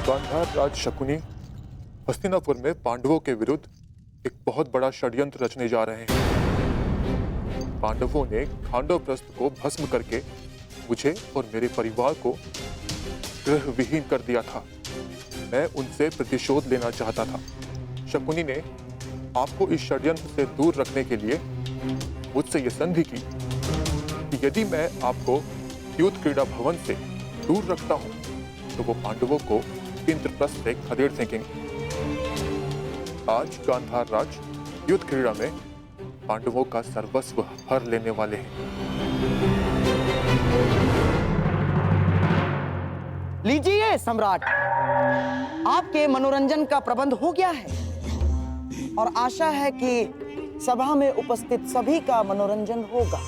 गांधार राज शकुनी हस्तिनापुर में पांडवों के विरुद्ध एक बहुत बड़ा षड्यंत्र रचने जा रहे हैं। पांडवों ने खांडवप्रस्थ को भस्म करके मुझे और मेरे परिवार को गृह विहीन कर दिया था। मैं उनसे प्रतिशोध लेना चाहता था। शकुनी ने आपको इस षड्यंत्र से दूर रखने के लिए मुझसे यह संधि की कि यदि मैं आपको युद्ध क्रीड़ा भवन से दूर रखता हूं तो वो पांडवों को इंद्रप्रस्थ से खदेड़ फेंकेंगे। आज गांधार राज युद्ध क्रीड़ा में पांडवों का सर्वस्व हर लेने वाले हैं। लीजिए सम्राट, आपके मनोरंजन का प्रबंध हो गया है और आशा है कि सभा में उपस्थित सभी का मनोरंजन होगा।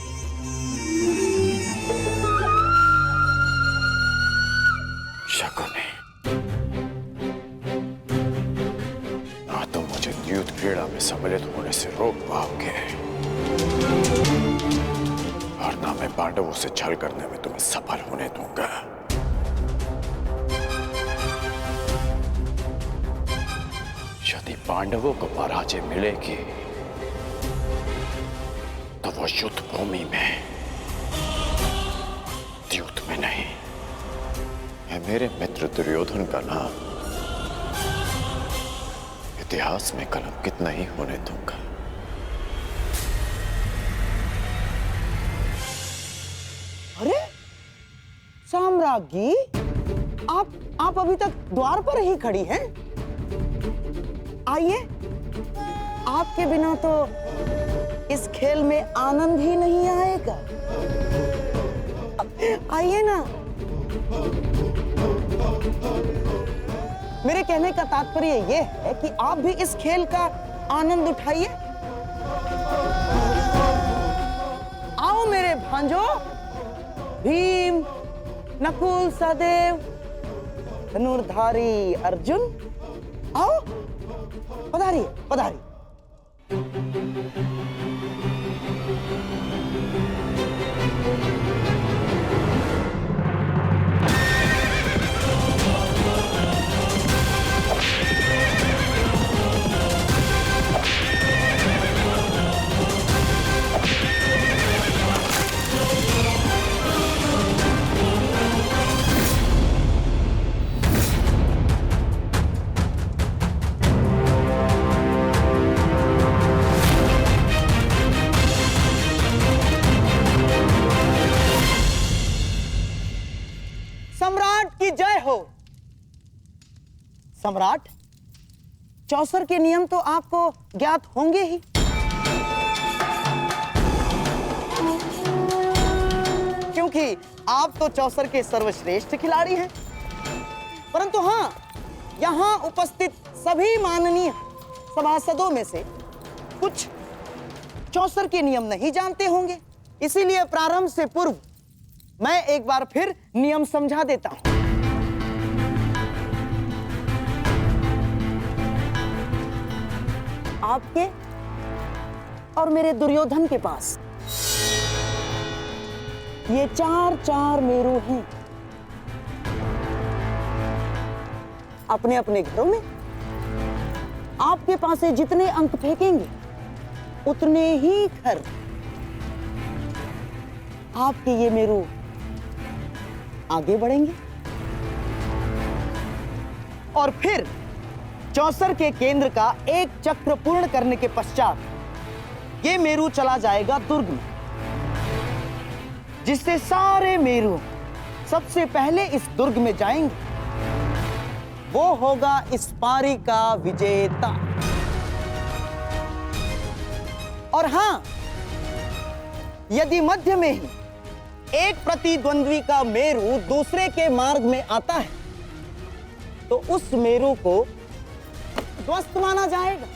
शकुनी, ना तो मुझे युद्ध क्रीड़ा में सम्मिलित होने से रोक पाओगे और ना मैं पांडवों से छल करने में तुम्हें सफल होने दूंगा। यदि पांडवों को पराजय मिलेगी तो वो युद्ध भूमि में, युद्ध में नहीं। मैं मेरे मित्र दुर्योधन का नाम इतिहास में कलंकित नहीं होने दूंगा। अरे साम्राज्ञी, आप अभी तक द्वार पर ही खड़ी हैं? आइए, आपके बिना तो इस खेल में आनंद ही नहीं आएगा। आइए ना। मेरे कहने का तात्पर्य यह है कि आप भी इस खेल का आनंद उठाइए। आओ मेरे भांजो, भीम, नकुल, सहदेव, धनुर्धारी अर्जुन, आओ, पधारिए, पधारिए। सम्राट की जय हो। सम्राट, चौसर के नियम तो आपको ज्ञात होंगे ही। क्योंकि आप तो चौसर के सर्वश्रेष्ठ खिलाड़ी हैं। परंतु हाँ, यहां उपस्थित सभी माननीय सभासदों में से कुछ चौसर के नियम नहीं जानते होंगे। इसीलिए प्रारंभ से पूर्व मैं एक बार फिर नियम समझा देता हूं। आपके और मेरे दुर्योधन के पास ये चार मेरू हैं। अपने अपने घरों में आपके पास से जितने अंक फेंकेंगे उतने ही घर आपके ये मेरू आगे बढ़ेंगे और फिर चौसर के केंद्र का एक चक्र पूर्ण करने के पश्चात ये मेरू चला जाएगा दुर्ग में, जिससे सारे मेरू सबसे पहले इस दुर्ग में जाएंगे। वो होगा इस पारी का विजेता। और हां, यदि मध्य में ही एक प्रतिद्वंद्वी का मेरू दूसरे के मार्ग में आता है तो उस मेरू को ध्वस्त माना जाएगा।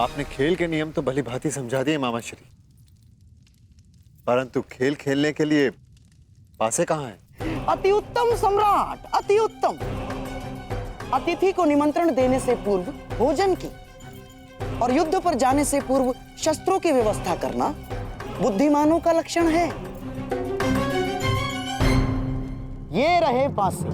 आपने खेल के नियम तो भली भांति समझा दिए मामाश्री, परंतु खेल खेलने के लिए पासे कहाँ हैं? अति उत्तम सम्राट, अति उत्तम। अतिथि को निमंत्रण देने से पूर्व भोजन की और युद्ध पर जाने से पूर्व शस्त्रों की व्यवस्था करना बुद्धिमानों का लक्षण है। ये रहे पासे।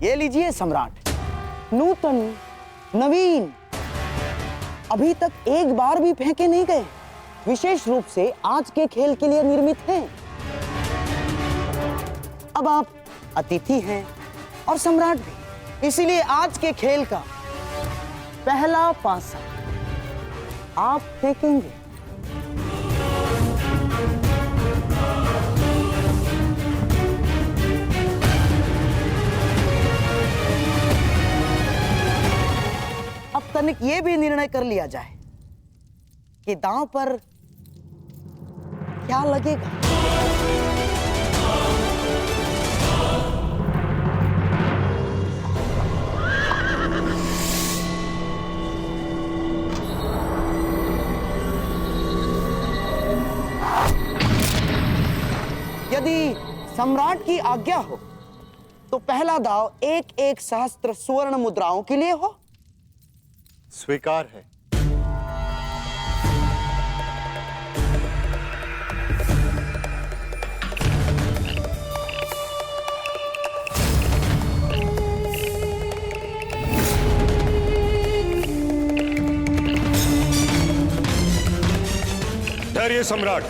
ये लीजिए सम्राट, नूतन, नवीन, अभी तक एक बार भी फेंके नहीं गए, विशेष रूप से आज के खेल के लिए निर्मित हैं। अब आप अतिथि हैं और सम्राट भी, इसीलिए आज के खेल का पहला पासा आप फेंकेंगे। अब तनिक ये भी निर्णय कर लिया जाए कि दांव पर क्या लगेगा। यदि सम्राट की आज्ञा हो तो पहला दाव 1-1 सहस्त्र स्वर्ण मुद्राओं के लिए हो। स्वीकार है। धैर्य सम्राट।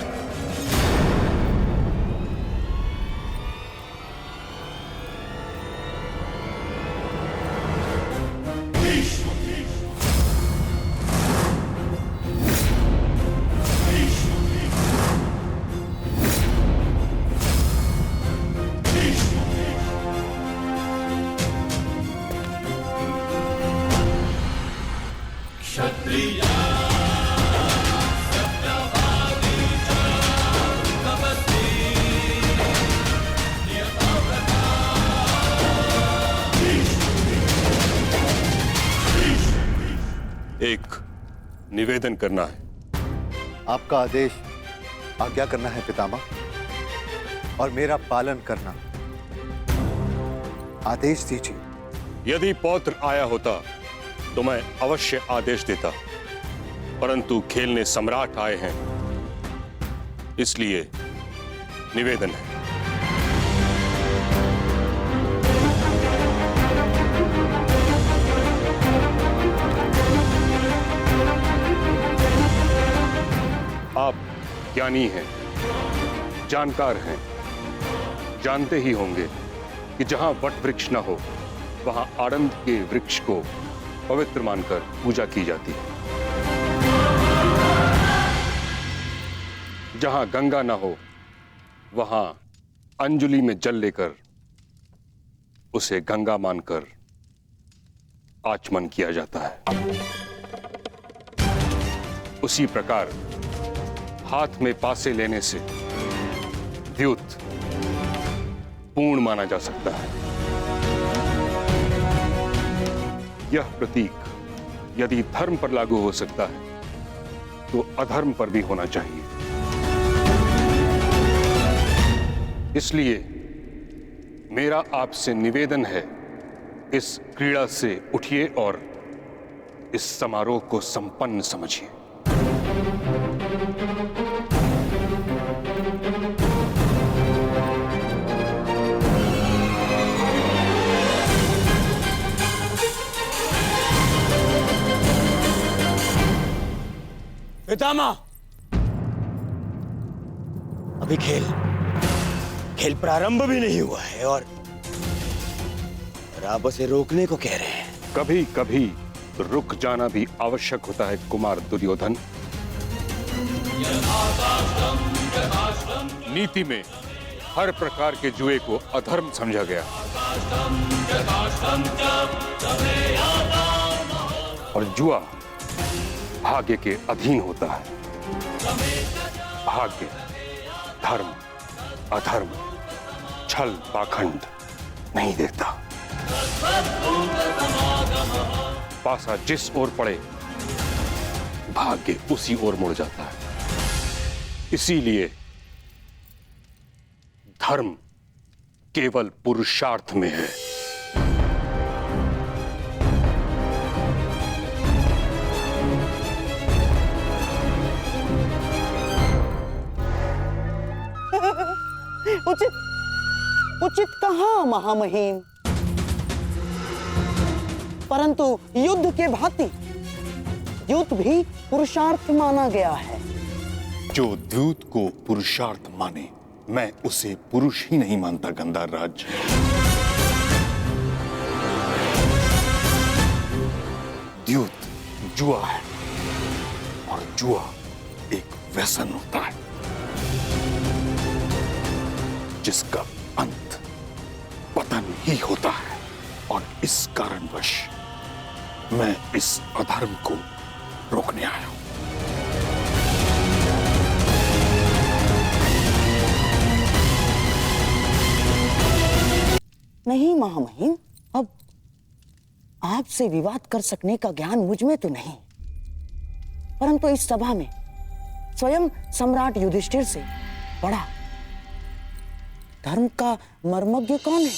एक निवेदन करना है। आपका आदेश आज्ञा करना है पितामह, और मेरा पालन करना। आदेश दीजिए। यदि पौत्र आया होता तो मैं अवश्य आदेश देता, परंतु खेलने सम्राट आए हैं, इसलिए निवेदन है। आप ज्ञानी हैं, जानकार हैं, जानते ही होंगे कि जहां वट वृक्ष न हो वहां आनंद के वृक्ष को पवित्र मानकर पूजा की जाती है। जहां गंगा न हो वहां अंजलि में जल लेकर उसे गंगा मानकर आचमन किया जाता है। उसी प्रकार हाथ में पासे लेने से द्युत पूर्ण माना जा सकता है। यह प्रतीक यदि धर्म पर लागू हो सकता है तो अधर्म पर भी होना चाहिए। इसलिए मेरा आपसे निवेदन है, इस क्रीड़ा से उठिए और इस समारोह को संपन्न समझिए। पितामह, अभी खेल प्रारंभ भी नहीं हुआ है और आप उसे रोकने को कह रहे हैं। कभी कभी रुक जाना भी आवश्यक होता है कुमार दुर्योधन। नीति में हर प्रकार के जुए को अधर्म समझा गया और जुआ भाग्य के अधीन होता है। भाग्य, धर्म, अधर्म, छल, पाखंड नहीं देखता। पासा जिस ओर पड़े भाग्य उसी ओर मुड़ जाता है। इसीलिए धर्म केवल पुरुषार्थ में है। उचित कहा महामहिम, परंतु युद्ध के भांति द्यूत भी पुरुषार्थ माना गया है। जो द्यूत को पुरुषार्थ माने, मैं उसे पुरुष ही नहीं मानता गंधार राज। द्यूत जुआ है और जुआ एक व्यसन होता है जिसका अंत पतन ही होता है। और इस कारणवश मैं इस अधर्म को रोकने आया हूं। नहीं महामहिम, अब आपसे विवाद कर सकने का ज्ञान मुझ में तो नहीं, परंतु इस सभा में स्वयं सम्राट युधिष्ठिर से बड़ा धर्म का मर्मज्ञ कौन है?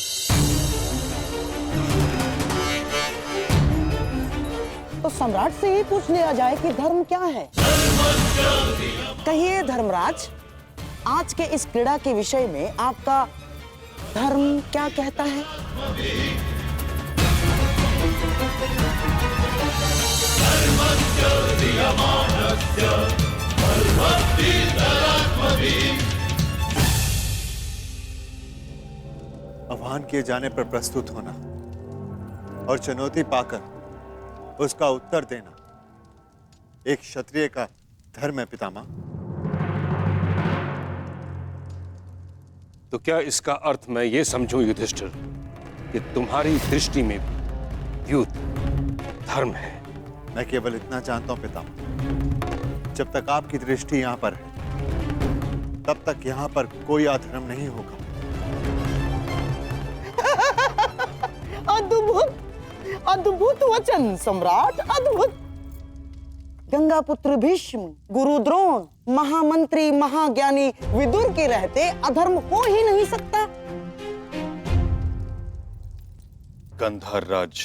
तो सम्राट से ही पूछ लिया जाए कि धर्म क्या है। कहिए धर्मराज, आज के इस क्रीड़ा के विषय में आपका धर्म क्या कहता है? आह्वान किए जाने पर प्रस्तुत होना और चुनौती पाकर उसका उत्तर देना एक क्षत्रिय का धर्म है पितामह। तो क्या इसका अर्थ मैं ये समझूं युधिष्ठिर कि तुम्हारी दृष्टि में द्यूत धर्म है? मैं केवल इतना जानता हूं पितामह, जब तक आपकी दृष्टि यहां पर है तब तक यहां पर कोई अधर्म नहीं होगा। अद्भुत अद्भुत वचन सम्राट, अद्भुत। गंगा पुत्र भीष्म, गुरु द्रोण, महामंत्री महाज्ञानी विदुर के रहते अधर्म हो ही नहीं सकता। गंधार राज,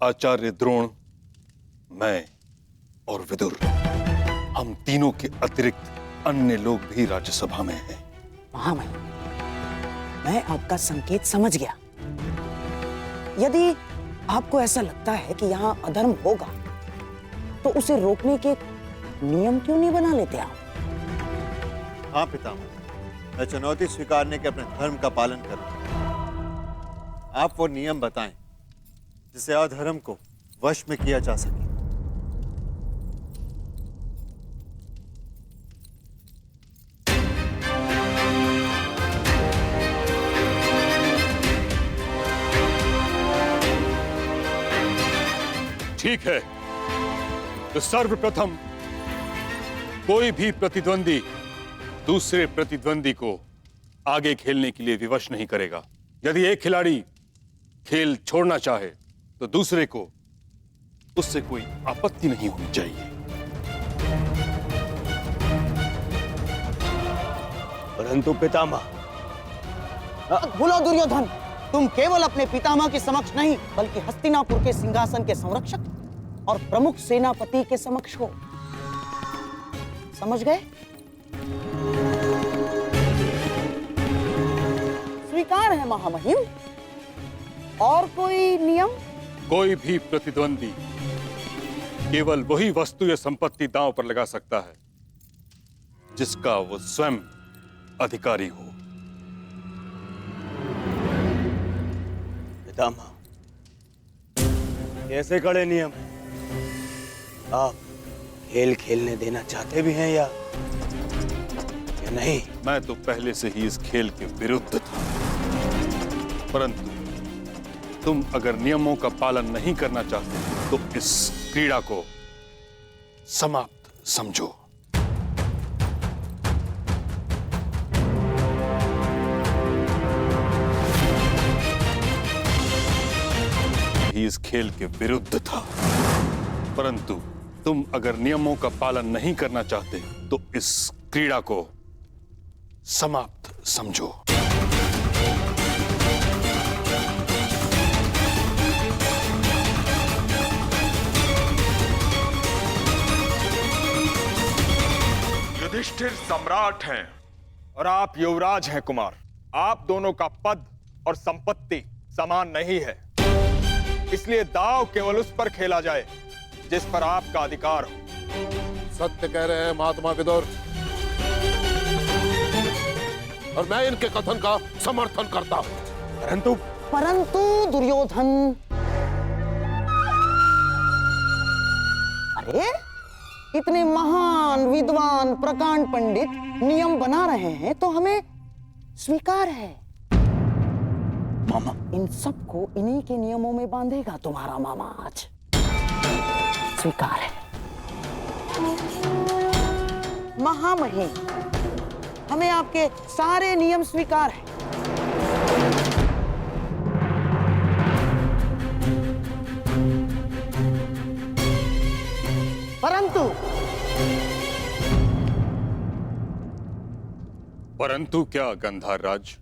आचार्य द्रोण, मैं और विदुर, हम तीनों के अतिरिक्त अन्य लोग भी राज्यसभा में हैं। महामहिम, मैं आपका संकेत समझ गया। यदि आपको ऐसा लगता है कि यहाँ अधर्म होगा, तो उसे रोकने के नियम क्यों नहीं बना लेते आप? हाँ पितामह, मैं चुनौती स्वीकारने के अपने धर्म का पालन करूं। आप वो नियम बताएं जिसे अधर्म को वश में किया जा सके। ठीक है, तो सर्वप्रथम कोई भी प्रतिद्वंदी दूसरे प्रतिद्वंदी को आगे खेलने के लिए विवश नहीं करेगा। यदि एक खिलाड़ी खेल छोड़ना चाहे तो दूसरे को उससे कोई आपत्ति नहीं होनी चाहिए। परंतु पितामह, भूलो दुर्योधन, तुम केवल अपने पितामह के समक्ष नहीं बल्कि हस्तिनापुर के सिंहासन के संरक्षक और प्रमुख सेनापति के समक्ष हो। समझ गए? स्वीकार है महामहिम। और कोई नियम? कोई भी प्रतिद्वंदी केवल वही वस्तु या संपत्ति दांव पर लगा सकता है जिसका वो स्वयं अधिकारी हो। पितामह, कैसे कड़े नियम हैं? आप खेल खेलने देना चाहते भी हैं या नहीं? मैं तो पहले से ही इस खेल के विरुद्ध था, परंतु तुम अगर नियमों का पालन नहीं करना चाहते तो इस क्रीड़ा को समाप्त समझो। भी इस खेल के विरुद्ध था, परंतु तुम अगर नियमों का पालन नहीं करना चाहते तो इस क्रीड़ा को समाप्त समझो। युधिष्ठिर सम्राट हैं और आप युवराज हैं कुमार। आप दोनों का पद और संपत्ति समान नहीं है, इसलिए दांव केवल उस पर खेला जाए जिस पर आपका अधिकार हो। सत्य कह रहे हैं महात्मा विदुर, और मैं इनके कथन का समर्थन करता हूं। परंतु दुर्योधन, अरे इतने महान विद्वान प्रकांड पंडित नियम बना रहे हैं तो हमें स्वीकार है। मामा इन सबको इन्हीं के नियमों में बांधेगा तुम्हारा मामा आज। स्वीकार है। महामहिम, हमें आपके सारे नियम स्वीकार है। परंतु क्या गंधार राज?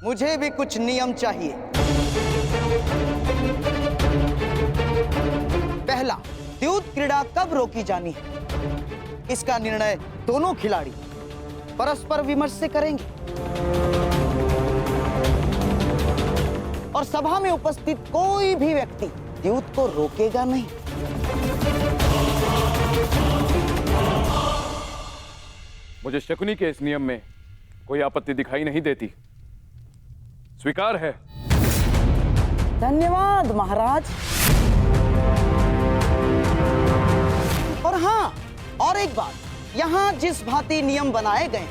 मुझे भी कुछ नियम चाहिए। पहला, द्यूत क्रीड़ा कब रोकी जानी है, इसका निर्णय दोनों खिलाड़ी परस्पर विमर्श से करेंगे और सभा में उपस्थित कोई भी व्यक्ति द्यूत को रोकेगा नहीं। मुझे शकुनी के इस नियम में कोई आपत्ति दिखाई नहीं देती। स्वीकार है। धन्यवाद महाराज। और हाँ, और एक बात, यहाँ जिस भांति नियम बनाए गए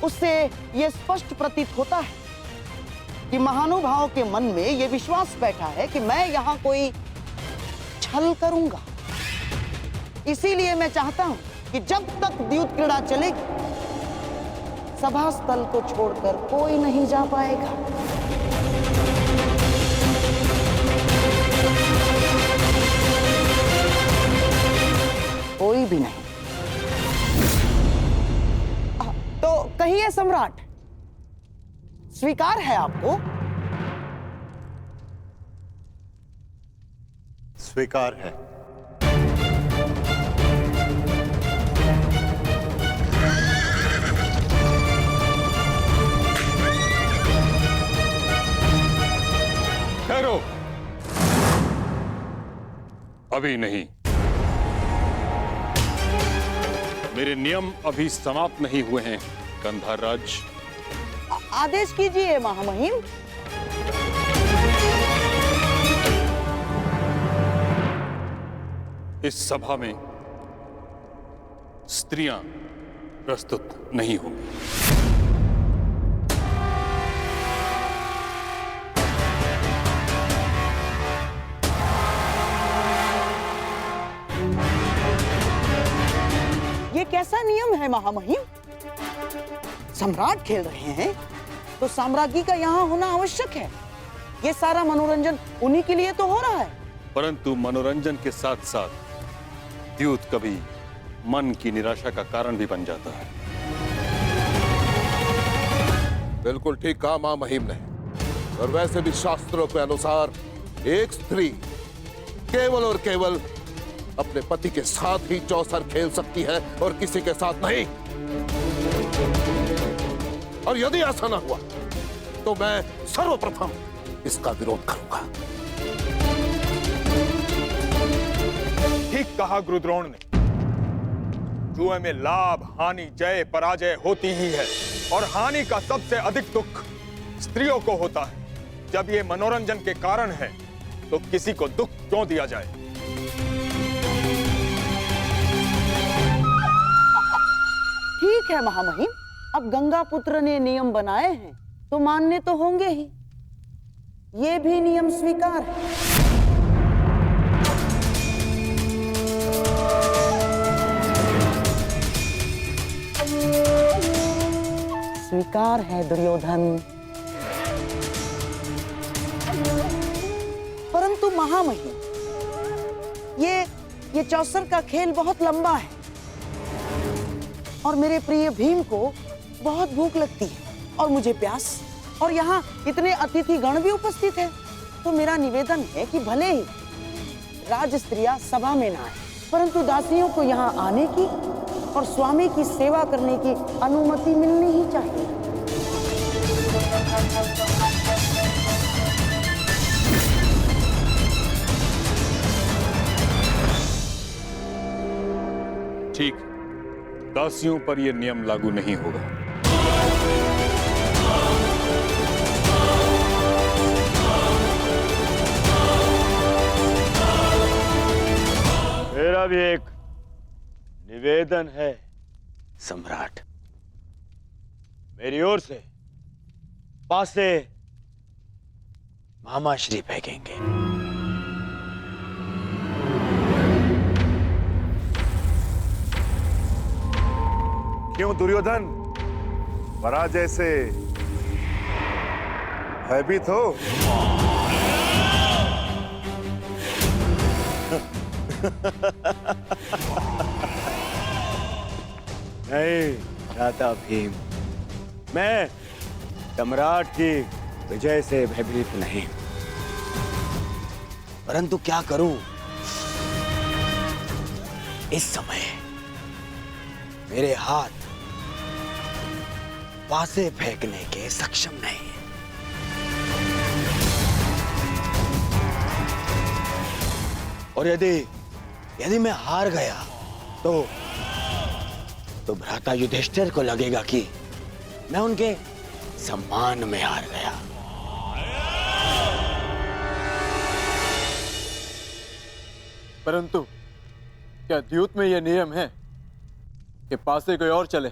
उससे यह स्पष्ट प्रतीत होता है कि महानुभाव के मन में यह विश्वास बैठा है कि मैं यहाँ कोई छल करूंगा। इसीलिए मैं चाहता हूं कि जब तक द्यूत क्रीड़ा चलेगी, सभा स्थल को छोड़कर कोई नहीं जा पाएगा। कोई भी नहीं। तो कहिए सम्राट, स्वीकार है आपको? स्वीकार है। ठहरो, अभी नहीं। मेरे नियम अभी समाप्त नहीं हुए हैं गंधार राज। आदेश कीजिए महामहिम। इस सभा में स्त्रियां प्रस्तुत नहीं होंगी। ये कैसा नियम है महामहिम? सम्राट खेल रहे हैं तो साम्राज्ञी का यहाँ होना आवश्यक है। ये सारा मनोरंजन उन्हीं के लिए तो हो रहा है। परंतु मनोरंजन के साथ साथ द्यूत कभी मन की निराशा का कारण भी बन जाता है। बिल्कुल ठीक कहा मां महिम ने। और वैसे भी शास्त्रों के अनुसार एक स्त्री केवल और केवल अपने पति के साथ ही चौसर खेल सकती है और किसी के साथ नहीं। और यदि ऐसा न हुआ तो मैं सर्वप्रथम इसका विरोध करूंगा। ठीक कहा गुरुद्रोण ने। जुए में लाभ, हानि, जय, पराजय होती ही है और हानि का सबसे अधिक दुख स्त्रियों को होता है। जब ये मनोरंजन के कारण है तो किसी को दुख क्यों दिया जाए? ठीक है महामहिम, अब गंगा पुत्र ने नियम बनाए हैं तो मानने तो होंगे ही। ये भी नियम स्वीकार है। स्वीकार है दुर्योधन। परंतु महामहिम, ये चौसर का खेल बहुत लंबा है और मेरे प्रिय भीम को बहुत भूख लगती है और मुझे प्यास, और यहाँ इतने अतिथि गण भी उपस्थित हैं। तो मेरा निवेदन है कि भले ही राजस्त्रियां सभा में ना आए, परंतु दासियों को यहाँ आने की और स्वामी की सेवा करने की अनुमति मिलनी ही चाहिए। ठीक, दासियों पर यह नियम लागू नहीं होगा। मेरा भी एक निवेदन है सम्राट। मेरी ओर से पासे मामाश्री फेंकेंगे। क्यों दुर्योधन, पराजय से भयभीत हो? नहीं चाहता भीम, मैं सम्राट की विजय से भयभीत नहीं, परंतु क्या करूं, इस समय मेरे हाथ पासे फेंकने के सक्षम नहीं है। और यदि मैं हार गया तो भ्राता युधिष्ठिर को लगेगा कि मैं उनके सम्मान में हार गया। परंतु क्या द्यूत में यह नियम है कि पासे कोई और चले?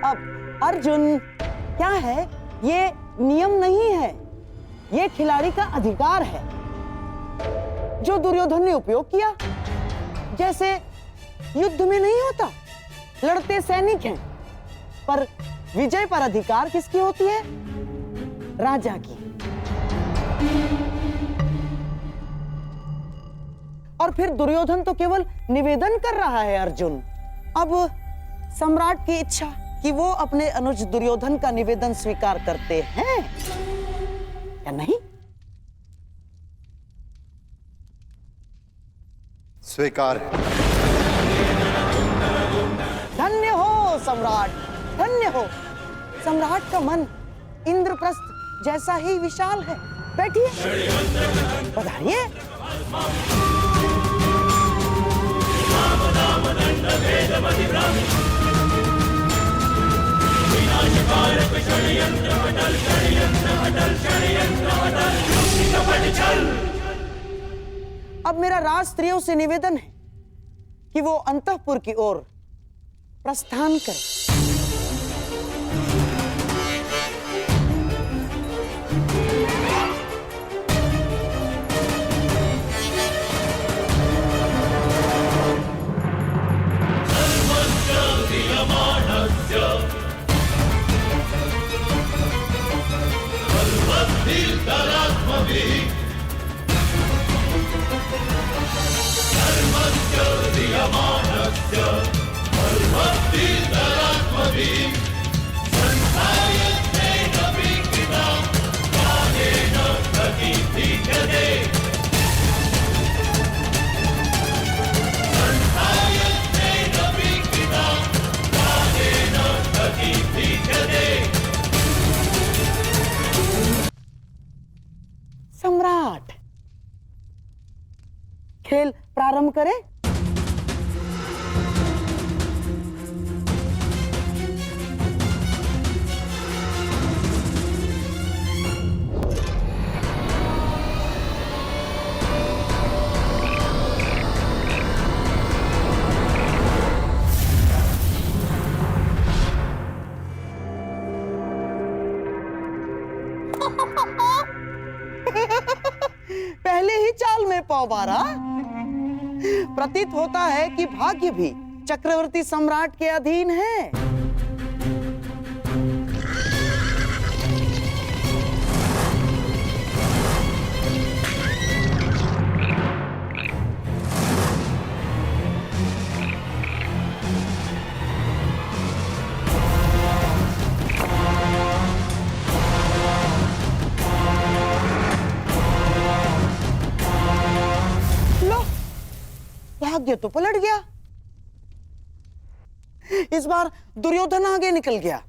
अब अर्जुन, क्या है, ये नियम नहीं है, ये खिलाड़ी का अधिकार है जो दुर्योधन ने उपयोग किया। जैसे युद्ध में नहीं होता, लड़ते सैनिक हैं, पर विजय पर अधिकार किसकी होती है? राजा की। और फिर दुर्योधन तो केवल निवेदन कर रहा है अर्जुन। अब सम्राट की इच्छा कि वो अपने अनुज दुर्योधन का निवेदन स्वीकार करते हैं या नहीं? स्वीकार है। धन्य हो सम्राट, धन्य हो। सम्राट का मन इंद्रप्रस्थ जैसा ही विशाल है। बैठिए, बधाइए। अब मेरा राज स्त्रियों से निवेदन है कि वो अंतःपुर की ओर प्रस्थान करें। सम्राट, खेल प्रारंभ करें। पहले ही चाल में पौबारा। प्रतीत होता है कि भाग्य भी चक्रवर्ती सम्राट के अधीन है। भाग्य तो पलट गया। इस बार दुर्योधन आगे निकल गया।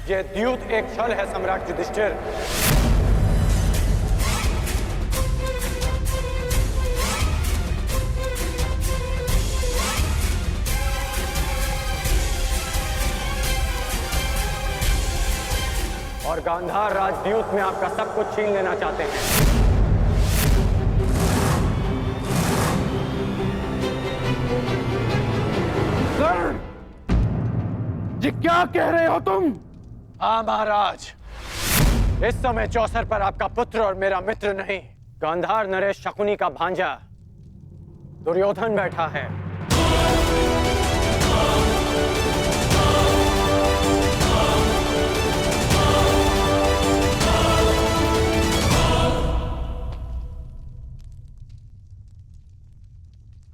यह द्यूत एक छल है सम्राट युधिष्ठिर। और गांधार राजद्यूत में आपका सब कुछ छीन लेना चाहते हैं। ये क्या कह रहे हो तुम? हाँ महाराज, इस समय चौसर पर आपका पुत्र और मेरा मित्र नहीं, गांधार नरेश शकुनी का भांजा दुर्योधन बैठा है।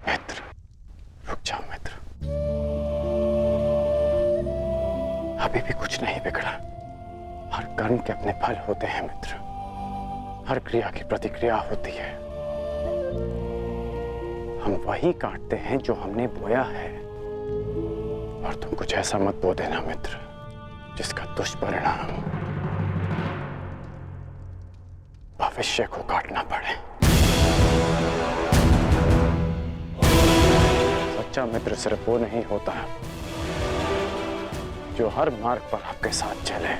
मित्र, रुक जाओ मित्र। अभी भी कुछ नहीं बिगड़ा। हर कर्म के अपने फल होते हैं मित्र। हर क्रिया की प्रतिक्रिया होती है। हम वही काटते हैं जो हमने बोया है। और तुम कुछ ऐसा मत बो देना मित्र जिसका दुष्परिणाम भविष्य को काटना पड़े। सच्चा मित्र सिर्फ वो नहीं होता जो हर मार्ग पर आपके साथ चले,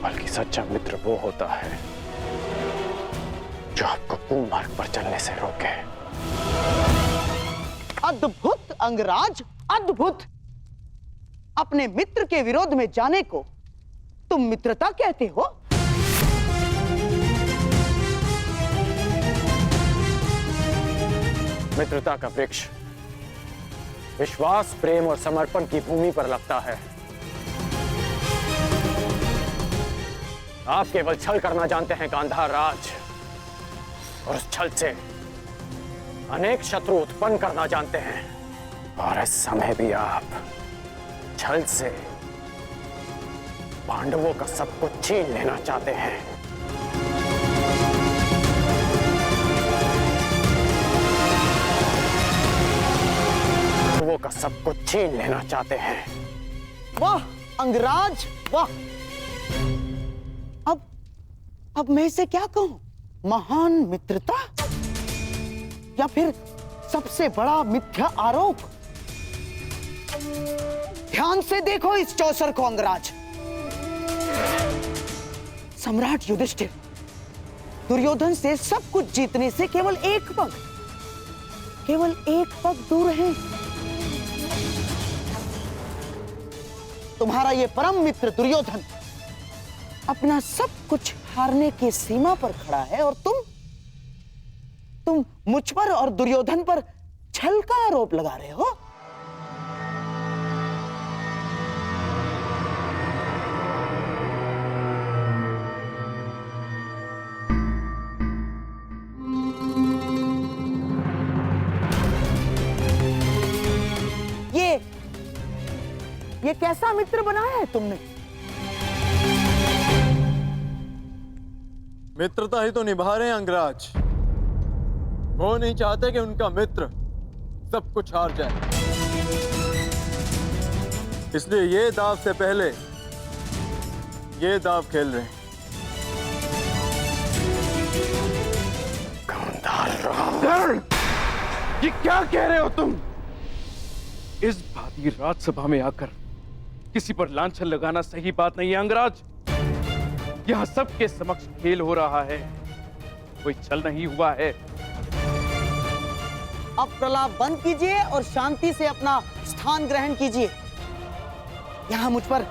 बल्कि सच्चा मित्र वो होता है जो आपको कुमार्ग पर चलने से रोके। अद्भुत अंगराज, अद्भुत। अपने मित्र के विरोध में जाने को तुम मित्रता कहते हो? मित्रता का वृक्ष विश्वास, प्रेम और समर्पण की भूमि पर लगता है। आप केवल छल करना जानते हैं गांधार राज, और उस छल से अनेक शत्रु उत्पन्न करना जानते हैं। और इस समय भी आप छल से पांडवों का सब कुछ छीन लेना चाहते हैं। पांडवों का सब कुछ छीन लेना चाहते हैं। वाह अंगराज, वाह। अब मैं इसे क्या कहूं? महान मित्रता या फिर सबसे बड़ा मिथ्या आरोप? ध्यान से देखो इस चौसर को अंगराज। सम्राट युधिष्ठिर दुर्योधन से सब कुछ जीतने से केवल एक पग दूर है। तुम्हारा ये परम मित्र दुर्योधन अपना सब कुछ हारने की सीमा पर खड़ा है और तुम मुझ पर और दुर्योधन पर छल का आरोप लगा रहे हो। ये कैसा मित्र बनाया है तुमने? मित्रता ही तो निभा रहे हैं अंगराज। वो नहीं चाहते कि उनका मित्र सब कुछ हार जाए, इसलिए ये दाव से पहले ये दाव खेल रहे हैं। ये क्या कह रहे हो तुम? इस भांति राजसभा में आकर किसी पर लांछन लगाना सही बात नहीं है अंगराज। यहां सबके समक्ष खेल हो रहा है, कोई छल नहीं हुआ है। अब प्रलाप बंद कीजिए और शांति से अपना स्थान ग्रहण कीजिए। यहां मुझ पर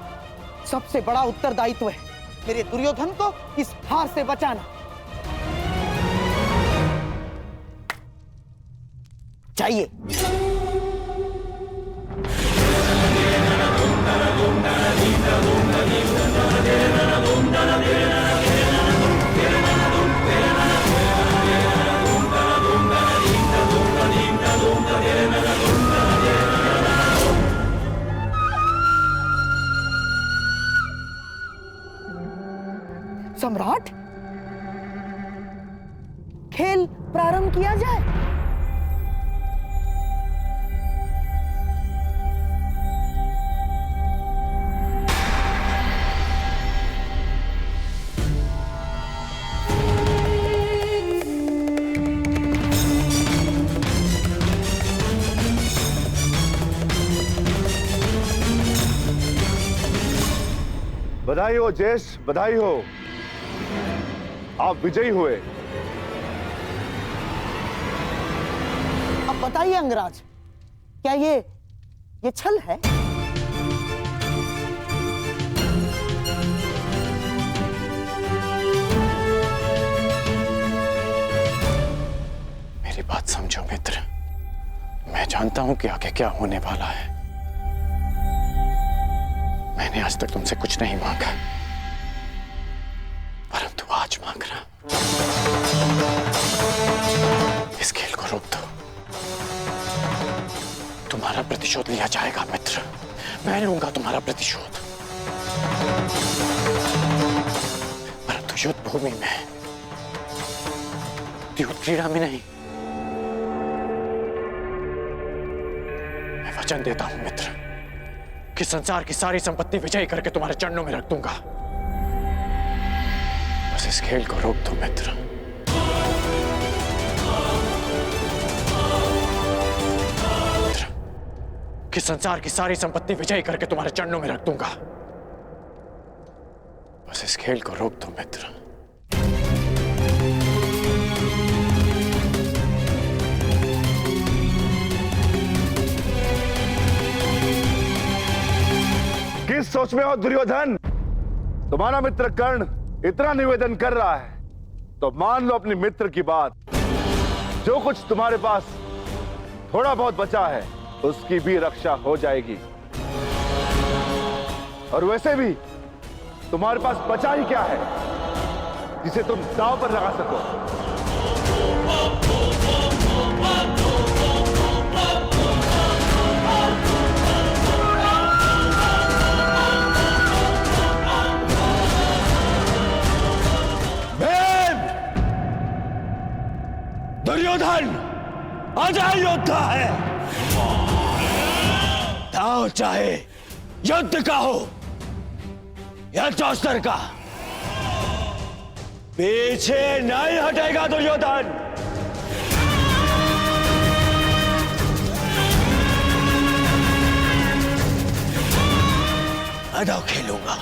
सबसे बड़ा उत्तरदायित्व है मेरे दुर्योधन को इस हार से बचाना। चाहिए सम्राट, खेल प्रारंभ किया जाए। बधाई हो जेश, बधाई हो, आप विजयी हुए। अब बताइए अंगराज, क्या ये छल है? मेरी बात समझो मित्र, मैं जानता हूं कि आगे क्या होने वाला है। मैंने आज तक तुमसे कुछ नहीं मांगा, परंतु आज मांग रहा। इस खेल को रोक दो, तुम्हारा प्रतिशोध लिया जाएगा मित्र। मैं लूंगा तुम्हारा प्रतिशोध, परंतु युद्ध भूमि में, युद्ध क्रीड़ा में नहीं। मैं वचन देता हूं मित्र कि संसार की सारी संपत्ति विजयी करके तुम्हारे चरणों में रख दूंगा। बस इस खेल को रोक दो मित्र। कि संसार की सारी संपत्ति विजयी करके तुम्हारे चरणों में रख दूंगा। बस इस खेल को रोक दो मित्र। किस सोच में हो दुर्योधन? तुम्हारा मित्र कर्ण इतना निवेदन कर रहा है तो मान लो अपने मित्र की बात। जो कुछ तुम्हारे पास थोड़ा बहुत बचा है उसकी भी रक्षा हो जाएगी। और वैसे भी तुम्हारे पास बचा ही क्या है जिसे तुम दांव पर लगा सको? दुर्योधन अजय योद्धा है। दांव चाहे युद्ध का हो या चौसर का, पीछे नहीं हटेगा दुर्योधन। मैं दाव खेलूंगा,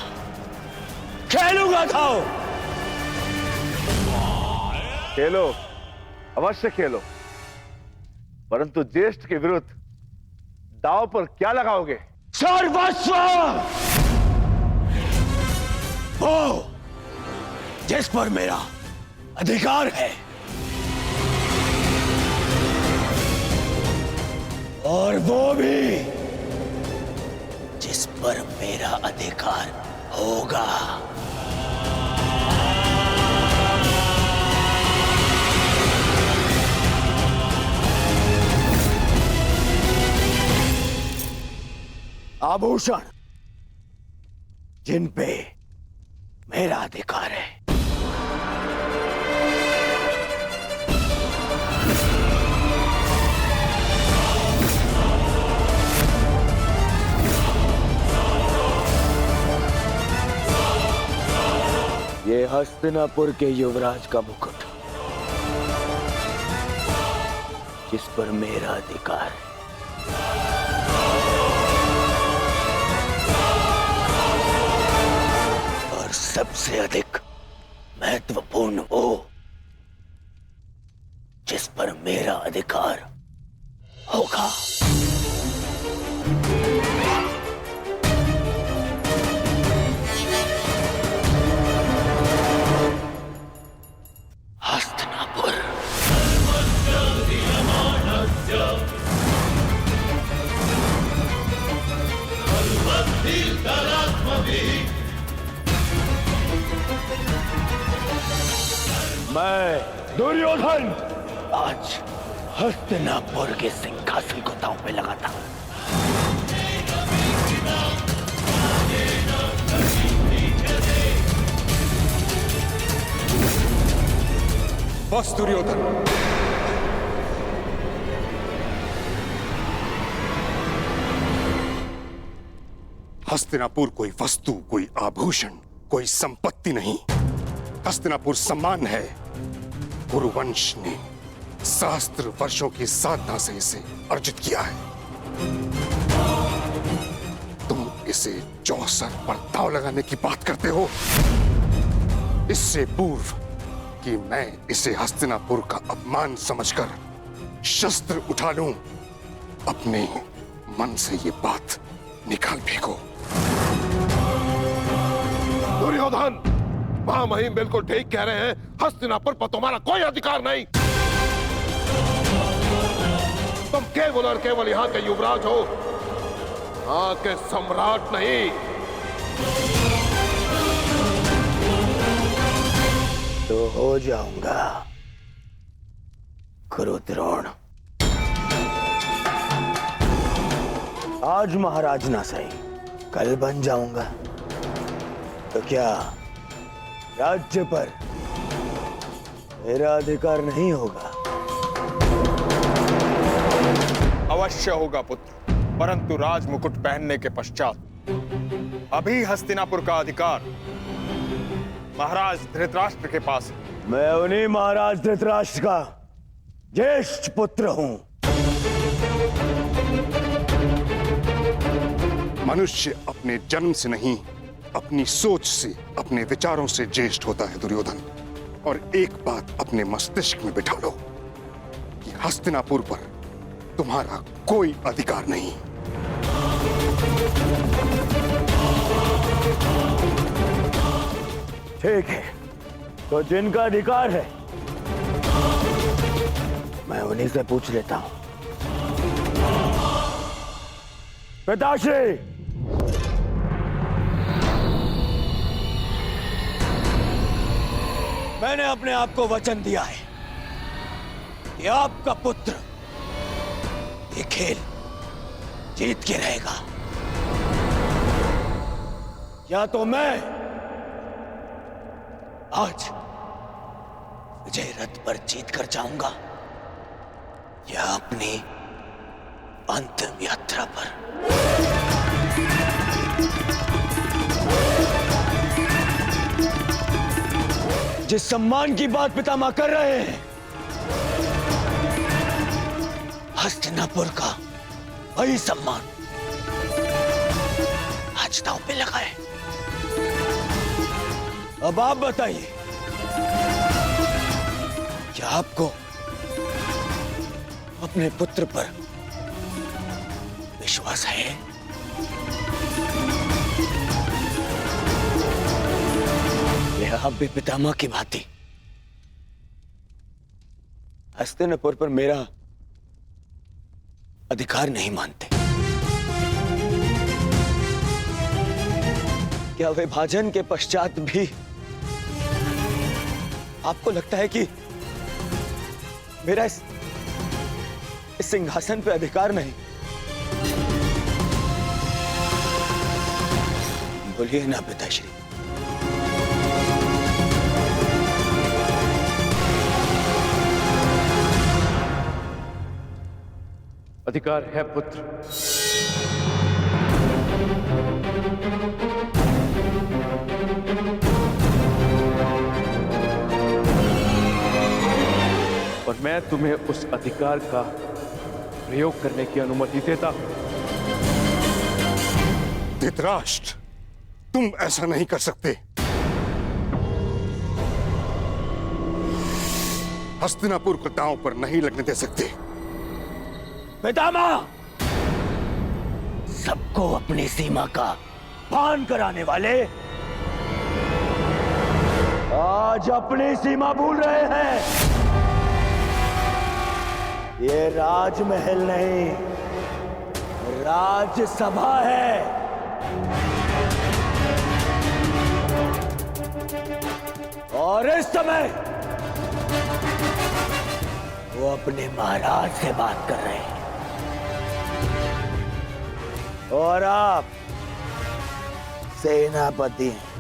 खेलूंगा दाव। खेलो, अवश्य खेलो, परंतु ज्येष्ठ के विरुद्ध दांव पर क्या लगाओगे? सर्वस्व, वो जिस पर मेरा अधिकार है, और वो भी जिस पर मेरा अधिकार होगा। आभूषण जिन पे मेरा अधिकार है, ये हस्तिनापुर के युवराज का मुकुट, जिस पर मेरा अधिकार है, और सबसे अधिक महत्वपूर्ण वो जिस पर मेरा अधिकार होगा। हस्तिनापुर। मैं दुर्योधन आज हस्तिनापुर के सिंहासन को दांव पे लगाता हूं। बस दुर्योधन, हस्तिनापुर कोई वस्तु, कोई आभूषण, कोई संपत्ति नहीं। हस्तिनापुर सम्मान है। कुरुवंश ने सहस्त्र वर्षों की साधना से इसे अर्जित किया है। तुम इसे चौसर पर दांव लगाने की बात करते हो। इससे पूर्व कि मैं इसे हस्तिनापुर का अपमान समझकर शस्त्र उठा लूं, अपने मन से ये बात निकाल फेंको। दुर्योधन, महामहिम बिल्कुल ठीक कह रहे हैं। हस्तिनापुर पर तुम्हारा कोई अधिकार नहीं। तुम केवल और केवल यहाँ के युवराज हो, यहाँ के सम्राट नहीं। तो हो जाऊंगा कुरुद्रोण। आज महाराज ना सही, कल बन जाऊंगा। तो क्या राज्य पर मेरा अधिकार नहीं होगा? अवश्य होगा पुत्र, परंतु राज मुकुट पहनने के पश्चात अभी हस्तिनापुर का अधिकार महाराज धृतराष्ट्र के पास है। मैं उन्हीं महाराज धृतराष्ट्र का ज्येष्ठ पुत्र हूं। मनुष्य अपने जन्म से नहीं, अपनी सोच से, अपने विचारों से ज्येष्ठ होता है दुर्योधन। और एक बात अपने मस्तिष्क में बिठा लो कि हस्तिनापुर पर तुम्हारा कोई अधिकार नहीं। ठीक है, तो जिनका अधिकार है मैं उन्हीं से पूछ लेता हूं। पिताश्री, मैंने अपने आप को वचन दिया है कि आपका पुत्र ये खेल जीत के रहेगा। या तो मैं आज विजय रथ पर जीत कर जाऊंगा, या अपनी अंतिम यात्रा पर। जिस सम्मान की बात पितामह कर रहे हैं, हस्तिनापुर का वही सम्मान आज कुछ दांव पे लगाए। अब आप बताइए, क्या आपको अपने पुत्र पर विश्वास है? या आप भी पितामह की भांति हस्तिनापुर पर मेरा अधिकार नहीं मानते? क्या विभाजन के पश्चात भी आपको लगता है कि मेरा इस सिंहासन पे अधिकार नहीं? बोलिए ना पिताश्री। अधिकार है पुत्र। और मैं तुम्हें उस अधिकार का प्रयोग करने की अनुमति देता हूं। धृतराष्ट्र, तुम ऐसा नहीं कर सकते। हस्तिनापुर को दांव पर नहीं लगने दे सकते। पितामह, सबको अपनी सीमा का भान कराने वाले आज अपनी सीमा भूल रहे हैं। ये राजमहल नहीं, राजसभा है। और इस समय वो अपने महाराज से बात कर रहे हैं, और आप सेनापति हैं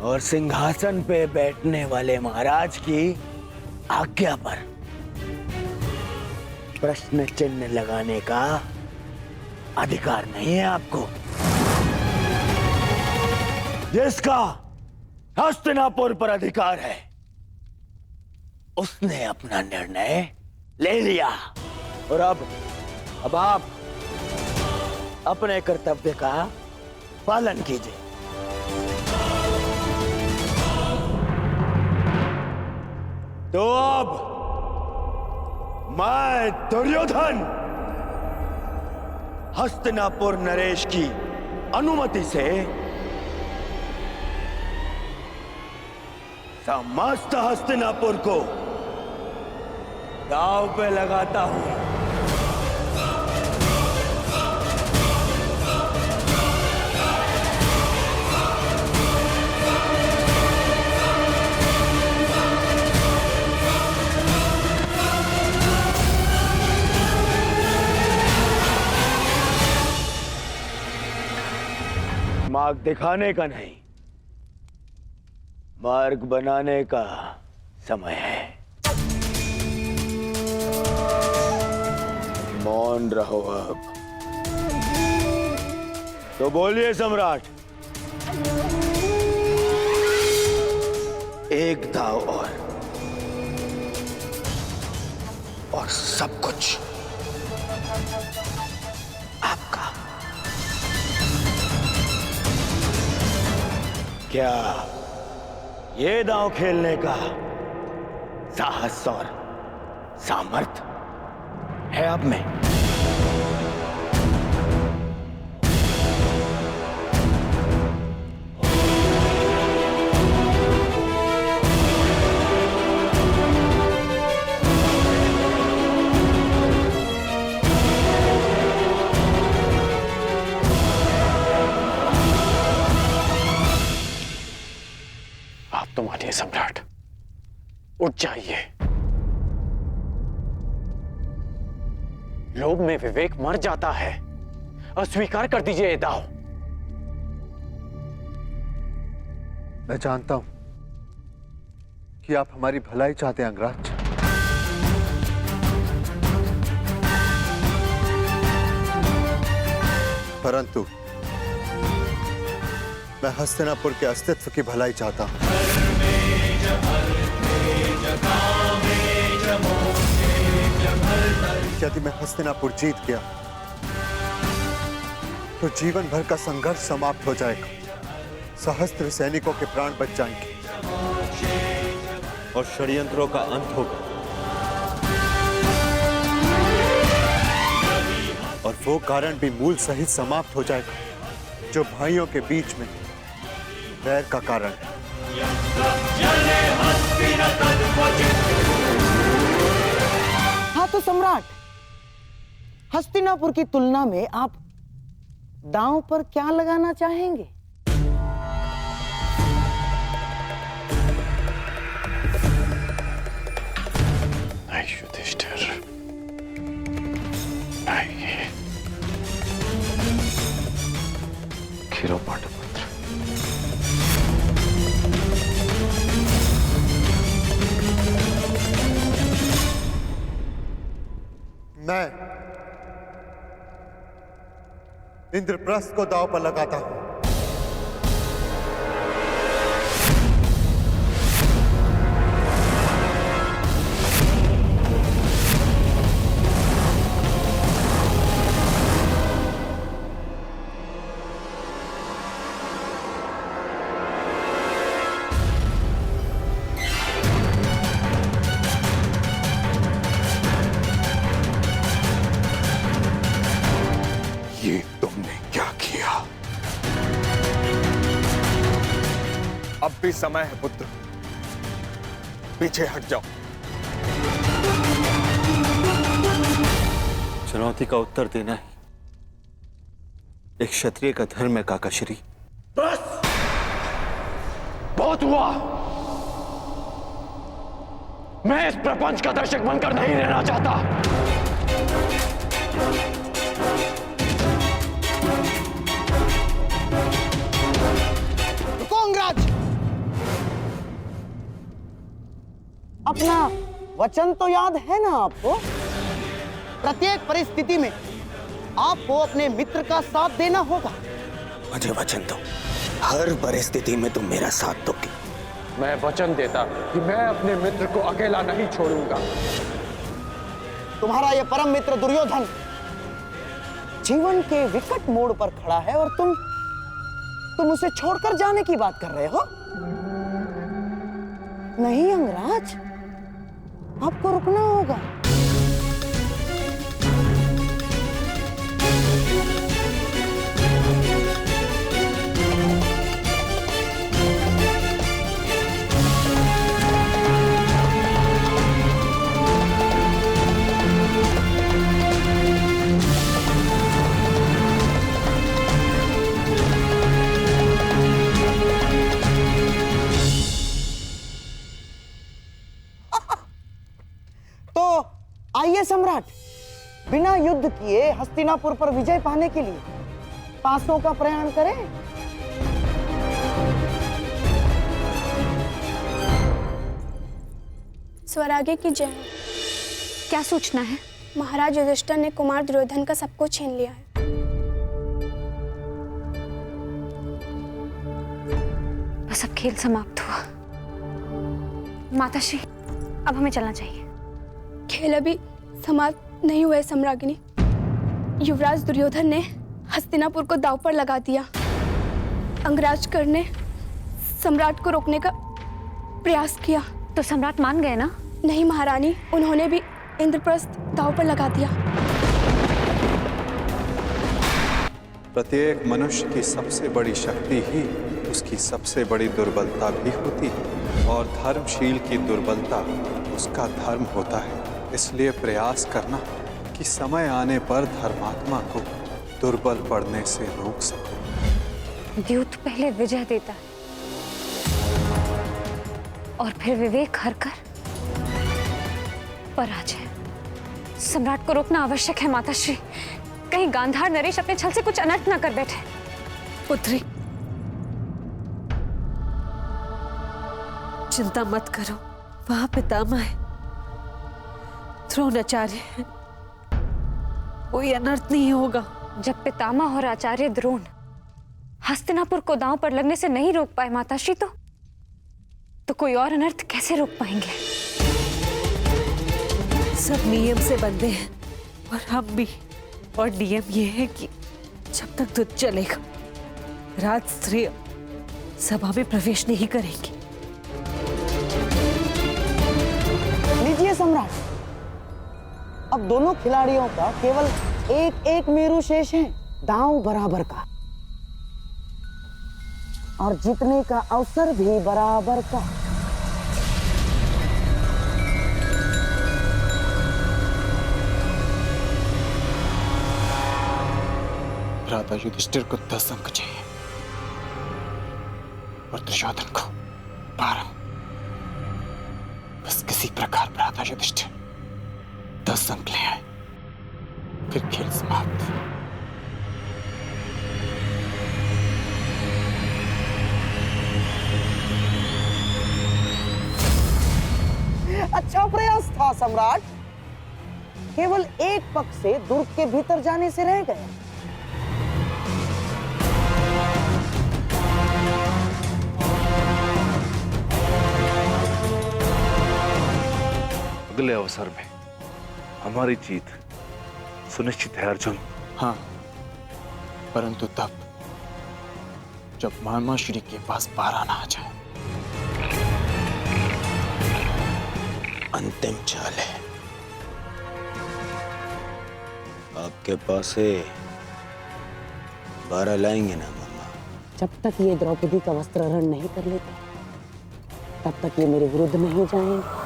और सिंहासन पे बैठने वाले महाराज की आज्ञा पर प्रश्न चिन्ह लगाने का अधिकार नहीं है आपको। जिसका हस्तिनापुर पर अधिकार है उसने अपना निर्णय ले लिया, और अब आप अपने कर्तव्य का पालन कीजिए। तो अब मैं दुर्योधन हस्तिनापुर नरेश की अनुमति से समस्त हस्तिनापुर को दांव पे लगाता हूं। मार्ग दिखाने का नहीं, मार्ग बनाने का समय है। मौन रहो अब। तो बोलिए सम्राट, एक दाव और सब कुछ आपका। क्या ये दांव खेलने का साहस और सामर्थ्य है आप में? आप तो मानिए सम्राट, उठ जाइए। लोभ में विवेक मर जाता है। अस्वीकार कर दीजिए ये दाव। मैं जानता हूं कि आप हमारी भलाई चाहते हैं अंगराज, परंतु मैं हस्तिनापुर के अस्तित्व की भलाई चाहता हूं। यदि मैं हस्तिनापुर जीत गया तो जीवन भर का संघर्ष समाप्त हो जाएगा, सहस्त्र सैनिकों के प्राण बच जाएंगे और षड्यंत्रों का अंत होगा। और वो कारण भी मूल सहित समाप्त हो जाएगा जो भाइयों के बीच में वैर का कारण है। हाँ तो सम्राट, हस्तिनापुर की तुलना में आप दांव पर क्या लगाना चाहेंगे? नहीं युधिष्ठिर, नहीं। खेलो पांडुपुत्र। मैं इंद्रप्रस्थ को दांव पर लगाता हूं। ये तुमने क्या किया? अब भी समय है पुत्र, पीछे हट जाओ। चुनौती का उत्तर देना ही एक क्षत्रिय का धर्म है काकाश्री। बस बहुत हुआ। मैं इस प्रपंच का दर्शक बनकर नहीं रहना चाहता। अपना वचन तो याद है ना आपको? प्रत्येक परिस्थिति में आपको अपने मित्र का साथ देना होगा। मुझे वचन दो, हर परिस्थिति में तुम मेरा साथ दोगे। मैं वचन देता कि मैं अपने मित्र को अकेला नहीं छोड़ूंगा। तुम्हारा यह परम मित्र दुर्योधन जीवन के विकट मोड़ पर खड़ा है और तुम उसे छोड़कर जाने की बात कर रहे हो? नहीं अंगराज, आपको रुकना होगा। आइए सम्राट, बिना युद्ध किए हस्तिनापुर पर विजय पाने के लिए पासों का प्रयाण करें। स्वराज्य की जय। क्या सूचना है? महाराज युधिष्ठिर ने कुमार दुर्योधन का सब कुछ छीन लिया है। बस अब खेल समाप्त हुआ। माताश्री, अब हमें चलना चाहिए। खेल अभी समाप्त नहीं हुए सम्राज्ञी। युवराज दुर्योधन ने हस्तिनापुर को दांव पर लगा दिया। अंगराज कर्ण ने सम्राट को रोकने का प्रयास किया। तो सम्राट मान गए ना? नहीं महारानी, उन्होंने भी इंद्रप्रस्थ दांव पर लगा दिया। प्रत्येक मनुष्य की सबसे बड़ी शक्ति ही उसकी सबसे बड़ी दुर्बलता भी होती है और धर्मशील की दुर्बलता उसका धर्म होता है। इसलिए प्रयास करना कि समय आने पर धर्मात्मा को दुर्बल पड़ने से रोक सको। द्यूत पहले विजय देता है और फिर विवेक हरकर पराजय। सम्राट को रोकना आवश्यक है माताश्री, कहीं गांधार नरेश अपने छल से कुछ अनर्थ न कर बैठे। पुत्री, चिंता मत करो, वहां पितामह है, द्रोणाचार्य है, कोई अनर्थ नहीं होगा। जब पितामह और आचार्य द्रोण हस्तिनापुर को दांव पर लगने से नहीं रोक पाए माताश्री, तो कोई और अनर्थ कैसे रोक पाएंगे? सब नियम से बंधे हैं और हम भी। और नियम ये है कि जब तक तो चलेगा। राजस्त्रीय सभा में प्रवेश नहीं करेंगी। लीजिए सम्राट, अब दोनों खिलाड़ियों का केवल एक एक मेरू शेष है, दांव बराबर का, और जीतने का अवसर भी बराबर का। भ्राता युधिष्ठिर को 10 अंक चाहिए और दुर्योधन को 12। बस किसी प्रकार भ्राता युधिष्ठिर 10 अंक ले आए, फिर खेल समाप्त। अच्छा प्रयास था सम्राट, केवल एक पग से दुर्ग के भीतर जाने से रह गया। अगले अवसर में हमारी जीत सुनिश्चित है अर्जुन। हाँ, परंतु तब जब मामा श्री के पास 12 ना आ जाए। अंतिम चाल है, आपके पास है 12 लाएंगे ना मामा? जब तक ये द्रौपदी का वस्त्रहरण नहीं कर लेते, तब तक ये मेरे विरुद्ध नहीं जाएंगे।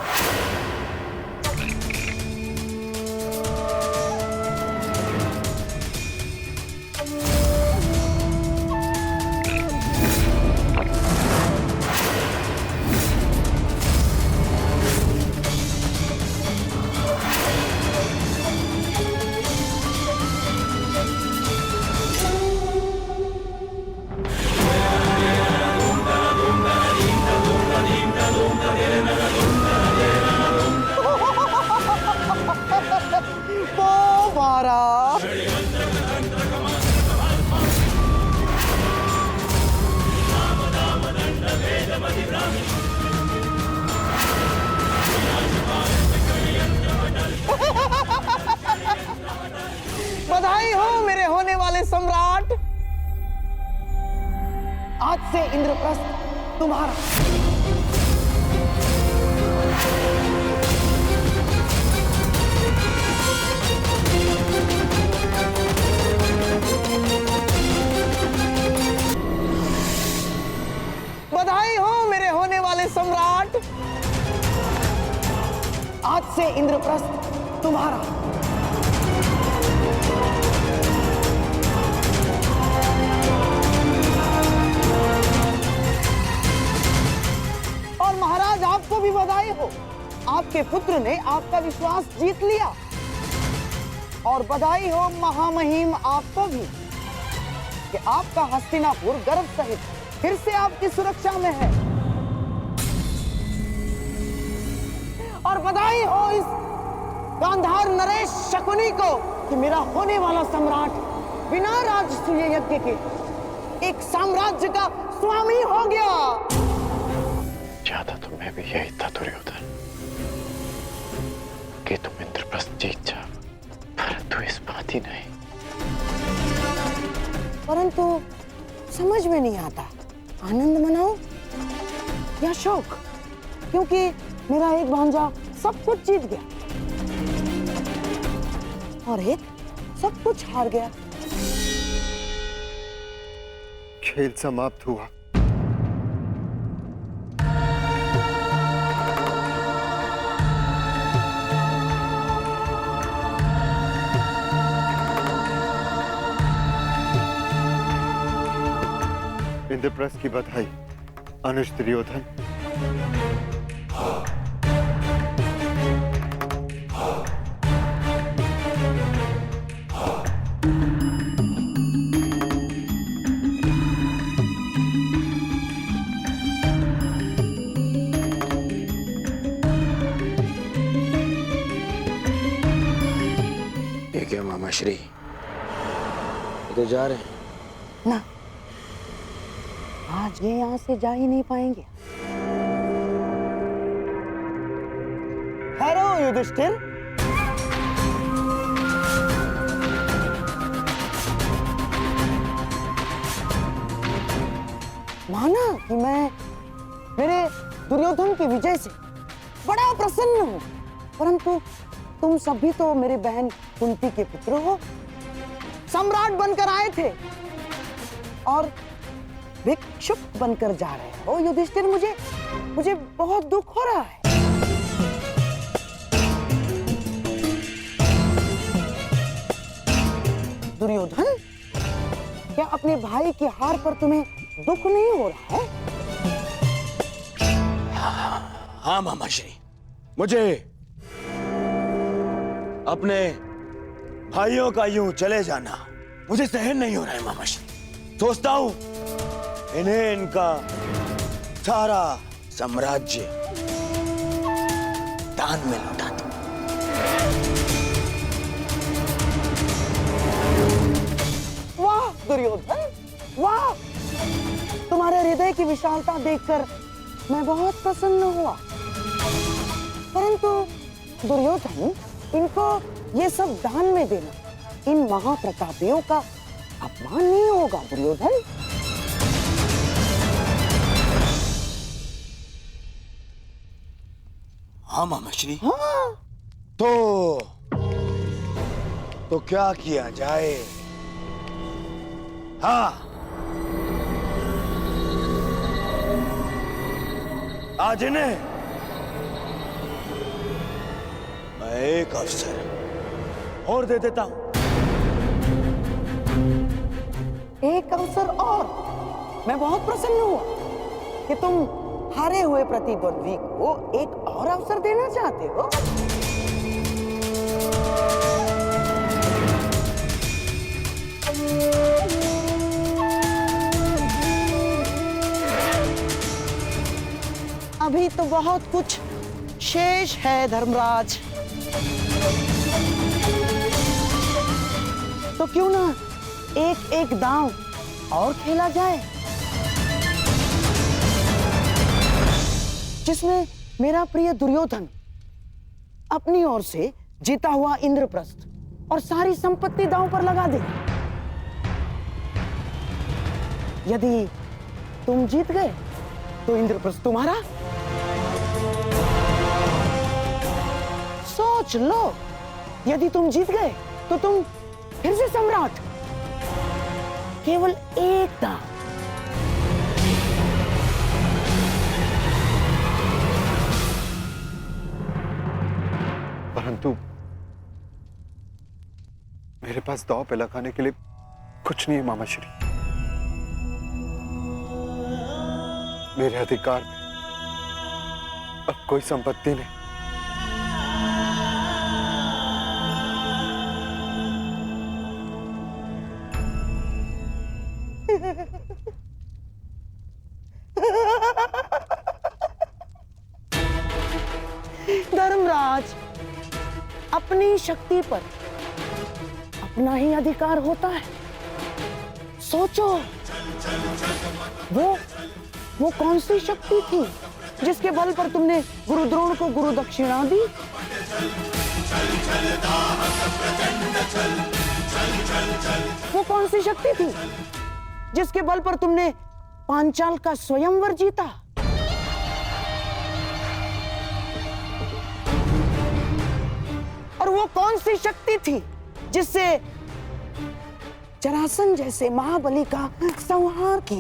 बधाई हो मेरे होने वाले सम्राट, आज से इंद्रप्रस्थ तुम्हारा। बधाई हो मेरे होने वाले सम्राट, आज से इंद्रप्रस्थ तुम्हारा। और महाराज आपको भी बधाई हो, आपके पुत्र ने आपका विश्वास जीत लिया। और बधाई हो महामहिम आपको भी कि आपका हस्तिनापुर गर्व सहित फिर से आपकी सुरक्षा में है। और बधाई हो इस गांधार नरेश शकुनी को कि मेरा होने वाला सम्राट बिना राजसूय यज्ञ के एक साम्राज्य का स्वामी हो गया। चाहता तो मैं भी यही था दुर्योधन, कि तुम इंद्रप्रस्थ जीत जाओ, परंतु इस बात ही नहीं। परंतु समझ में नहीं आता, आनंद मनाओ या शोक, क्योंकि मेरा एक भांजा सब कुछ जीत गया और एक सब कुछ हार गया। खेल समाप्त हुआ। इंद्रप्रस्थ की बधाई अनुज दुर्योधन। ये क्या मामा श्री, तो जा रहे हैं ना? आज ये यहाँ से जा ही नहीं पाएंगे। ठहरो युधिष्ठिर, माना कि मैं मेरे दुर्योधन की विजय से बड़ा प्रसन्न हूं, परंतु तुम सब भी तो मेरी बहन कुंती के पुत्र हो, सम्राट बनकर आए थे और भिक्षुक बनकर जा रहे हो। युधिष्ठिर, मुझे बहुत दुख हो रहा है। दुर्योधन, क्या अपने भाई की हार पर तुम्हें दुख नहीं हो रहा है? हाँ मामाश्री, मुझे अपने भाइयों का यूं चले जाना मुझे सहन नहीं हो रहा है मामाश्री। सोचता हूं इन्हें इनका सारा साम्राज्य दान में लौटा दूं। वाह दुर्योधन, वाह! तुम्हारे हृदय की विशालता देखकर मैं बहुत प्रसन्न हुआ। परंतु दुर्योधन, इनको ये सब दान में देना इन महाप्रतापियों का अपमान नहीं होगा दुर्योधन? हाँ मामाश्री। हाँ। तो क्या किया जाए? हाँ, आज इन्हें मैं एक अवसर और दे देता हूं। एक अवसर और? मैं बहुत प्रसन्न हुआ कि तुम हारे हुए प्रतिद्वंद्वी को एक और अवसर देना चाहते हो। अभी तो बहुत कुछ शेष है धर्मराज, तो क्यों ना एक एक दांव और खेला जाए, जिसमें मेरा प्रिय दुर्योधन अपनी ओर से जीता हुआ इंद्रप्रस्थ और सारी संपत्ति दांव पर लगा दे। यदि तुम जीत गए तो इंद्रप्रस्थ तुम्हारा। सोच लो, यदि तुम जीत गए तो तुम फिर से सम्राट। केवल एक दांव। परंतु मेरे पास दांव पे लगाने के लिए कुछ नहीं है मामाश्री। मेरे अधिकार में अब कोई संपत्ति नहीं। धर्मराज, अपनी शक्ति पर अपना ही अधिकार होता है। सोचो, वो कौन सी शक्ति थी जिसके बल पर तुमने गुरु द्रोण को गुरु दक्षिणा दी? वो कौन सी शक्ति थी जिसके बल पर तुमने पांचाल का स्वयंवर जीता? और वो कौन सी शक्ति थी जिससे जरासंध जैसे महाबली का संहार किया?